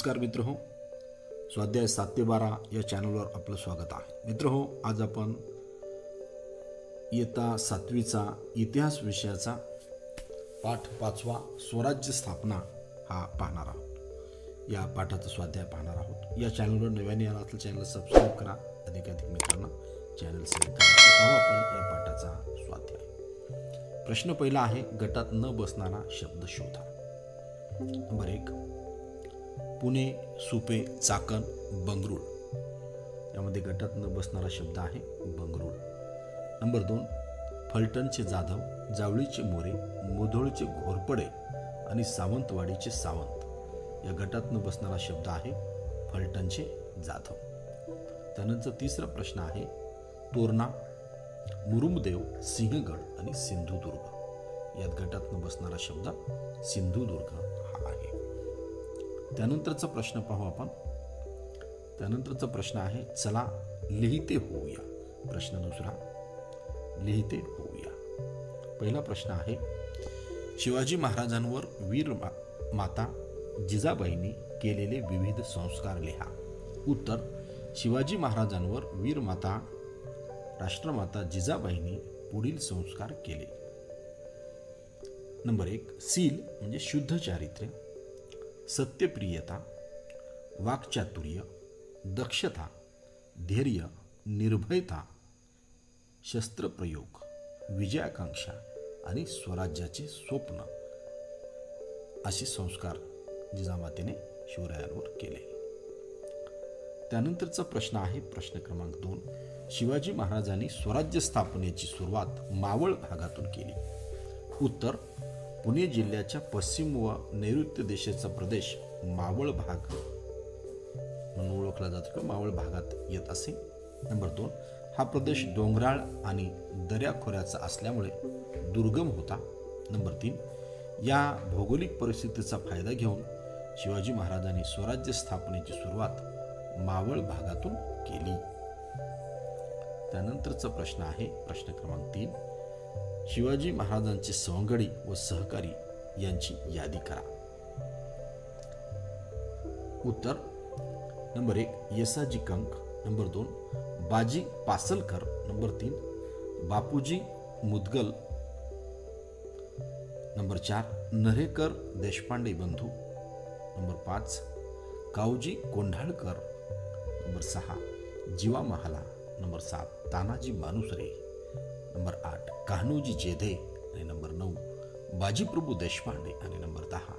नमस्कार मित्र हो, स्वाध्याय 7 ते 12 या चॅनलवर आपलं स्वागत आहे. मित्र हो, आज आपण इयत्ता 7वीचा इतिहास विषयाचा पाठ 5वा स्वराज्य स्थापना हा पाहणार आहोत. या पाठाचा स्वाध्याय पाहणार आहोत. या चॅनलवर नव्याने आला तर चॅनल सबस्क्राईब करा, अधिकाधिक मित्रांना चॅनल शेअर करा. पाहू आपण या पाठाचा स्वाध्याय. प्रश्न पहिला आहे, गटात न बसणारा शब्द शोधा. नंबर 1, पुणे, सुपे, चाकण, बंगरूळ. यामध्ये गटात न बसणारा शब्द आहे बंगरूळ. नंबर 2, फलटणचे जाधव, जावळीचे मोरे, मुधोळचे घोरपडे आणि सावंतवाडीचे सावंत. या गटात न बसणारा शब्द आहे फलटणचे जाधव. त्यानंतर तिसरा प्रश्न आहे, तोरणा, मुरुमदेव, सिंहगड आणि सिंधुदुर्ग. यात गटात न बसणारा शब्द सिंधुदुर्ग हा आहे. त्यानंतरचा प्रश्न पाहू आपण. त्यानंतरचा प्रश्न आहे, चला लिहिते होऊया. प्रश्न दुसरा, लिहिते होऊया. पहिला प्रश्न आहे, शिवाजी महाराजांवर वीर माता जिजाबाईंनी केलेले विविध संस्कार लिहा. उत्तर, शिवाजी महाराजांवर वीर माता राष्ट्रमाता जिजाबाईंनी पुढील संस्कार केले. नंबर 1, सील म्हणजे शुद्ध चारित्र्य, सत्यप्रियता, वाक्चातुर्य, दक्षता, धैर्य, निर्भयता, शस्त्रप्रयोग, विजयाकांक्षा आणि स्वराज्याचे स्वप्न असे संस्कार जिजामातेने शिवरायांवर केले. त्यानंतरचा प्रश्न आहे प्रश्न क्रमांक 2, शिवाजी महाराजांनी स्वराज्य स्थापनेची सुरुवात मावळ भागातून केली. उत्तर, पुणे जिल्ह्याच्या पश्चिम व नैऋत्य दिशेचा प्रदेश मावळ भाग म्हणून ओळखला जातो किंवा मावळ भागात येत असे. नंबर 2, हा प्रदेश डोंगराळ आणि दऱ्याखोऱ्याचा असल्यामुळे दुर्गम होता. नंबर 3, या भौगोलिक परिस्थितीचा फायदा घेऊन शिवाजी महाराजांनी स्वराज्य स्थापनेची सुरुवात मावळ भागातून केली. त्यानंतरचा प्रश्न आहे प्रश्न क्रमांक 3, शिवाजी महाराजांचे सवंगडी व सहकारी यांची यादी करा. उत्तर, नंबर 1, येसाजी कंक. नंबर 2, बाजी पासलकर. नंबर 3, बापूजी मुदगल. नंबर 4, नरेकर देशपांडे बंधू. नंबर 5, कावजी कोंढाळकर. नंबर 6, जीवा महाला. नंबर 7, तानाजी मानुसरे. नंबर 8, कान्होजी जेधे. आणि नंबर 9, बाजीप्रभू देशपांडे. आणि नंबर 10,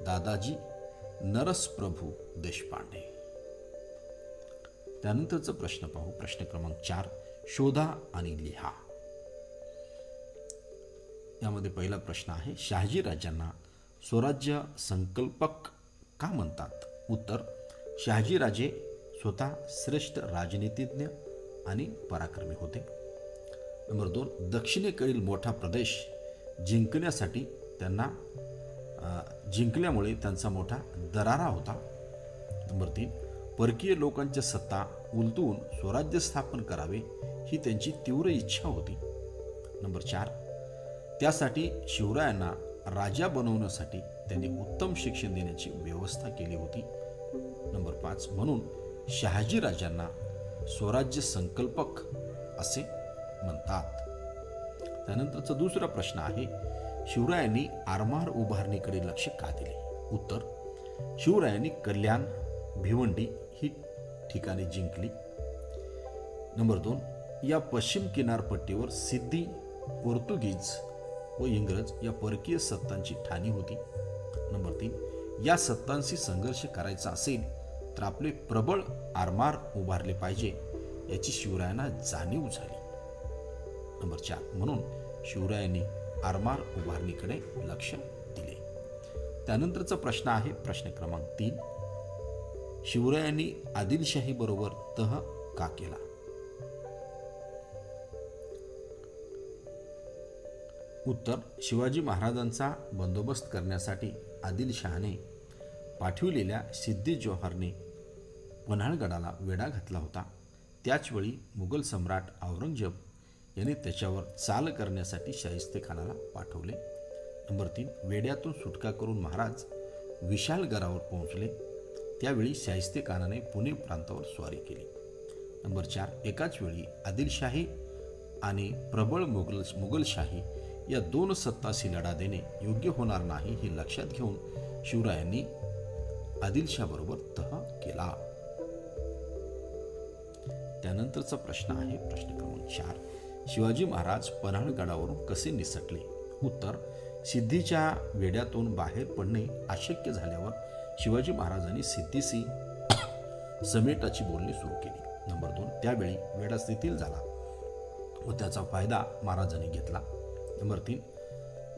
दादाजी नरसप्रभू देशपांडे. त्यानंतरचा प्रश्न पाहू. प्रश्न क्रमांक 4, शोधा आणि लिहा. यामध्ये पहिला प्रश्न आहे, शहाजी राजांना स्वराज्य संकल्पक का म्हणतात? उत्तर, शहाजी राजे स्वतः श्रेष्ठ राजनीतिज्ञ आणि पराक्रमी होते. नंबर 2, दक्षिणेकडील मोठा प्रदेश जिंकल्यामुळे त्यांचा मोठा दरारा होता. नंबर 3, परकीय लोकांची सत्ता उलटून स्वराज्य स्थापन करावे ही त्यांची तीव्र इच्छा होती. नंबर 4, त्यासाठी शिवरायांना राजा बनवण्यासाठी त्यांनी उत्तम शिक्षण देण्याची व्यवस्था केली होती. नंबर 5, म्हणून शहाजी राजांना स्वराज्य संकल्पक असे म्हणतात. त्यानंतरचा दुसरा प्रश्न आहे, शिवरायांनी आरमार उभारणीकडे लक्ष का दिले? उत्तर, शिवरायांनी कल्याण, भिवंडी ही ठिकाणे जिंकली. नंबर 2, या पश्चिम किनारपट्टीवर सिद्धी, पोर्तुगीज व इंग्रज या परकीय सत्तांची ठाणी होती. नंबर 3, या सत्तांशी संघर्ष करायचा असेल तर आपले प्रबळ आरमार उभारले पाहिजे याची शिवरायांना जाणीव झाली. नंबर 4, म्हणून शिवरायांनी आरमार उभारणीकडे लक्ष दिले. त्यानंतरचा प्रश्न आहे प्रश्न क्रमांक 3, शिवरायांनी आदिलशाही बरोबर तह का केला? उत्तर, शिवाजी महाराजांचा बंदोबस्त करण्यासाठी आदिलशहाने पाठविलेल्या सिद्दी जोहरने पन्हाळगडाला वेढा घातला होता. त्याचवेळी मुघल सम्राट औरंगजेब याने त्याच्यावर चाल करण्यासाठी शाहिस्तेखानाला पाठवले. नंबर 3, वेड्यातून सुटका करून महाराज विशालगडावर पोहोचले. त्यावेळी शाहिस्ते खानाने पुणे प्रांतावर स्वारी केली. नंबर 4, एकाच वेळी आदिलशाही आणि प्रबळ मुघलशाही या 2 सत्ताशी लढा देणे योग्य होणार नाही हे लक्षात घेऊन शिवरायांनी आदिलशाहबरोबर तह केला. त्यानंतरचा प्रश्न आहे प्रश्न क्रमांक 4. शिवाजी महाराज पन्हाळगडावरून कसे निसटले? उत्तर, सिद्धीच्या वेढ्यातून बाहेर पडणे अशक्य झाल्यावर शिवाजी महाराजांनी सिद्धीशी समेटाची बोलणी सुरू केली. नंबर 2, त्यावेळी वेढा शिथिल झाला व त्याचा फायदा महाराजांनी घेतला. नंबर 3,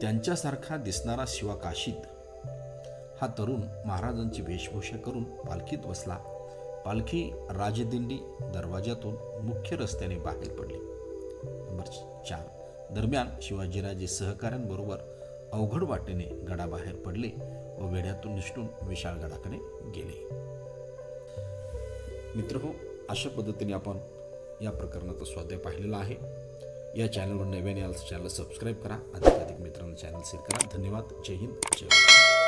त्यांच्यासारखा दिसणारा शिवा काशीद हा तरुण महाराजांची वेशभूषा करून पालखीत बसला. पालखी राजदिंडी दरवाजातून मुख्य रस्त्याने बाहेर पडली. नंबर 4, दरम्यान शिवाजीराजे सहकाऱ्यांबरोबर अवघड वाटेने गडाबाहेर पडले व वेढ्यातून निसटून विशाळगडाकडे गेले. मित्रहो, अशा पद्धतीने आपण या प्रकरणाचा स्वाध्याय पाहिलेला आहे. या चॅनलवर नव्याने आल्यास चॅनल सबस्क्राईब करा, अधिकाधिक मित्रांना चॅनल शेअर करा. धन्यवाद. जय हिंद, जय भारत.